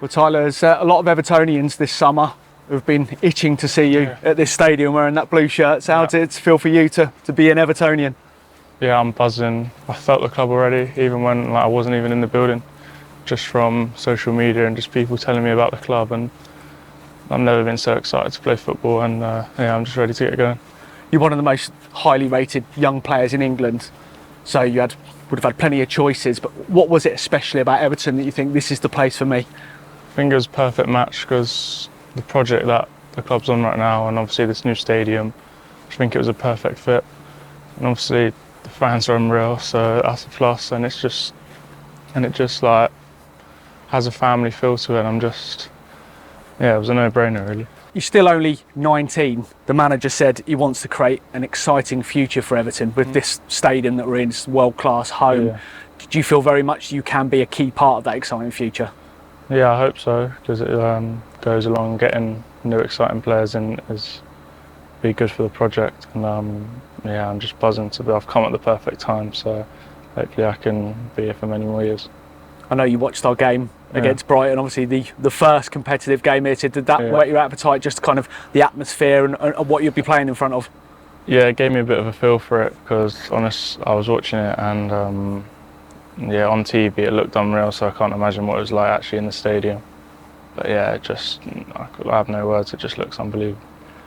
Well, Tyler, there's a lot of Evertonians this summer who've been itching to see you at this stadium wearing that blue shirt. So how did it feel for you to be an Evertonian? Yeah, I'm buzzing. I felt the club already, even when I wasn't even in the building, just from social media and just people telling me about the club. And I've never been so excited to play football, and yeah, I'm just ready to get going. You're one of the most highly rated young players in England, so you would have had plenty of choices. But what was it especially about Everton that you think this is the place for me? I think it was a perfect match because the project that the club's on right now, and obviously this new stadium, I think it was a perfect fit. And obviously the fans are unreal, so that's a plus. And it just like has a family feel to it. And it was a no-brainer really. You're still only 19. The manager said he wants to create an exciting future for Everton with this stadium that we're in, this world-class home. Yeah. Do you feel very much you can be a key part of that exciting future? Yeah, I hope so, because it goes along getting new exciting players in is be good for the project. And yeah, I'm just buzzing I've come at the perfect time, so hopefully I can be here for many more years. I know you watched our game against Brighton, obviously the first competitive game here. Did that whet your appetite, just kind of the atmosphere and what you'd be playing in front of? Yeah, it gave me a bit of a feel for it, because I was watching it and yeah, on TV it looked unreal, so I can't imagine what it was like actually in the stadium. But yeah, I have no words, it just looks unbelievable.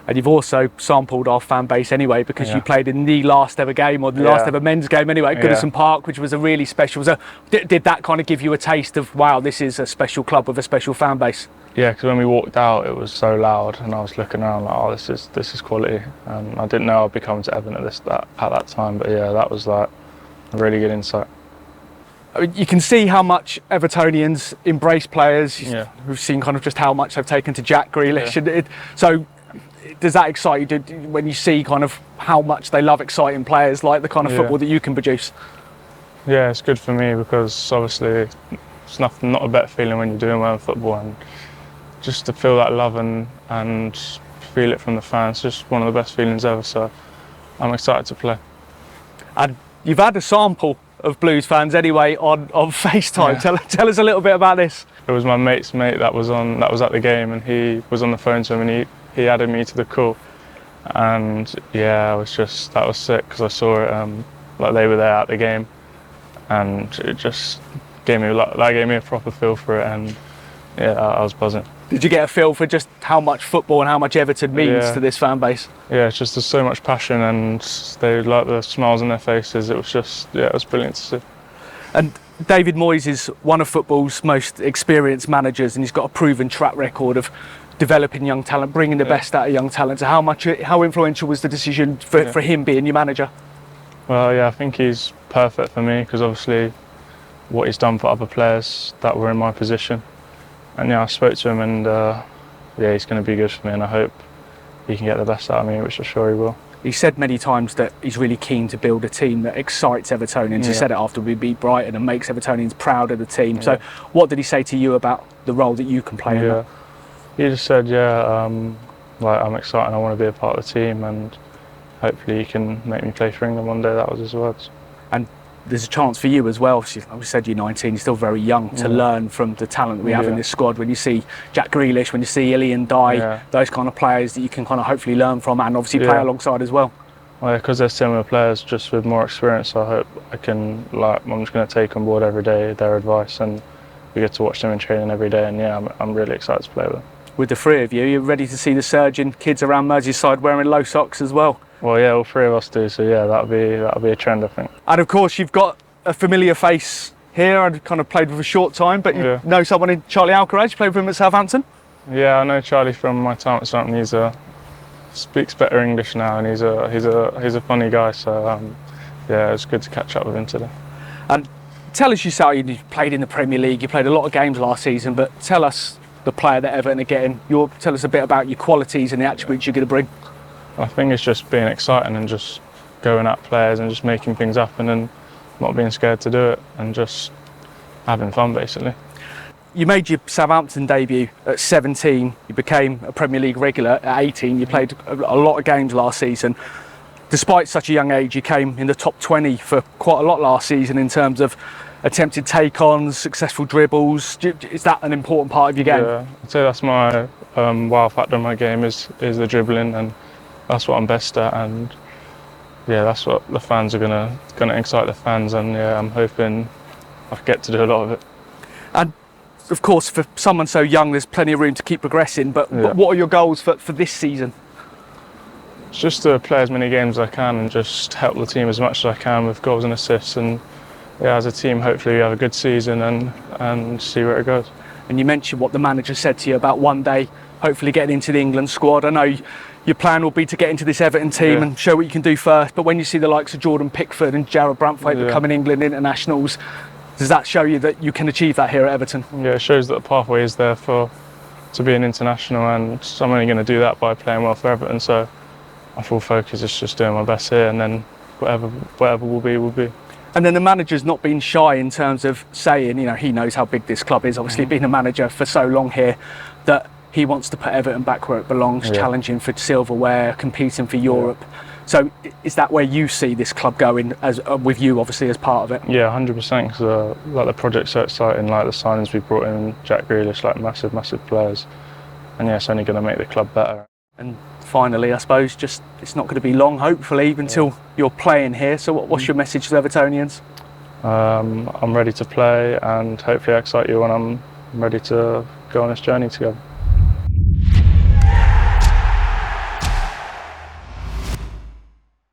And you've also sampled our fan base anyway, because you played in the last ever game, or the last ever men's game anyway, at Goodison Park, which was a really special. Did that kind of give you a taste of, wow, this is a special club with a special fan base? Yeah, because when we walked out it was so loud, and I was looking around like, oh, this is quality. And I didn't know I'd be coming to Everton at that time, but yeah, that was like a really good insight. I mean, you can see how much Evertonians embrace players. We've seen kind of just how much they've taken to Jack Grealish. So does that excite you when you see kind of how much they love exciting players like the kind of football that you can produce? Yeah, it's good for me, because obviously it's not a better feeling when you're doing well in football, and just to feel that love and feel it from the fans, just one of the best feelings ever. So I'm excited to play. And you've had a sample of Blues fans anyway on FaceTime. Tell us a little bit about this. It was my mate's mate that was at the game, and he was on the phone to him, and he added me to the call. And yeah, that was sick, because I saw it like they were there at the game, and it just gave me a proper feel for it, and yeah, I was buzzing. Did you get a feel for just how much football and how much Everton means to this fan base? Yeah, it's just there's so much passion, and they like the smiles on their faces. It was just, it was brilliant to see. And David Moyes is one of football's most experienced managers, and he's got a proven track record of developing young talent, bringing the best out of young talent. So how influential was the decision for him being your manager? Well, yeah, I think he's perfect for me, because obviously what he's done for other players that were in my position. And yeah, I spoke to him, and yeah, he's going to be good for me, and I hope he can get the best out of me, which I'm sure he will. He said many times that he's really keen to build a team that excites Evertonians. He said it after we beat Brighton, and makes Evertonians proud of the team. So what did he say to you about the role that you can play in that? He just said, like, I'm excited, I want to be a part of the team, and hopefully he can make me play for England one day. That was his words. And there's a chance for you as well. Like we said, you're 19, you're still very young, to learn from the talent that we have in this squad. When you see Jack Grealish, when you see Ilian Dye, those kind of players that you can kind of hopefully learn from, and obviously play alongside as well. Well, because they're similar players, just with more experience, so I hope I can, I'm just going to take on board every day their advice, and we get to watch them in training every day, and yeah, I'm really excited to play with them. With the three of you, you're ready to see the surging kids around Merseyside wearing low socks as well? Well, yeah, all three of us do, so yeah, that'll be a trend, I think. And of course, you've got a familiar face here. I kind of played with a short time, but you know someone in Charly Alcaraz. You played with him at Southampton? Yeah, I know Charlie from my time at Southampton. He speaks better English now, and he's a funny guy. So yeah, it's good to catch up with him today. And tell us yourself. You played in the Premier League. You played a lot of games last season, but tell us the player that Everton are getting. Tell us a bit about your qualities and the attributes you're going to bring. I think it's just being exciting and just going at players and just making things happen, and not being scared to do it, and just having fun, basically. You made your Southampton debut at 17. You became a Premier League regular at 18. You played a lot of games last season. Despite such a young age, you came in the top 20 for quite a lot last season in terms of attempted take-ons, successful dribbles. Is that an important part of your game? Yeah, I'd say that's my wow factor in my game is the dribbling, and that's what I'm best at. And yeah, that's what the fans are gonna excite the fans, and yeah, I'm hoping I get to do a lot of it. And of course, for someone so young, there's plenty of room to keep progressing. But what are your goals for this season? It's just to play as many games as I can and just help the team as much as I can with goals and assists. And yeah, as a team, hopefully we have a good season and see where it goes. And you mentioned what the manager said to you about one day hopefully getting into the England squad. I know your plan will be to get into this Everton team and show what you can do first. But when you see the likes of Jordan Pickford and Jarrad Brantwaite becoming England internationals, does that show you that you can achieve that here at Everton? Yeah, it shows that the pathway is there to be an international, and I'm only going to do that by playing well for Everton. So my full focus is just doing my best here, and then whatever will be, will be. And then the manager's not been shy in terms of saying, you know, he knows how big this club is, obviously being a manager for so long here, that he wants to put Everton back where it belongs, challenging for silverware, competing for Europe. So is that where you see this club going, as with you obviously as part of it? Yeah, 100%, because like the project's so exciting, like the signings we brought in, Jack Grealish, like massive players, and yeah, it's only going to make the club better. And finally, I suppose, just it's not going to be long, hopefully, until you're playing here. So what's your message to Evertonians? I'm ready to play, and hopefully I excite you when I'm ready to go on this journey together.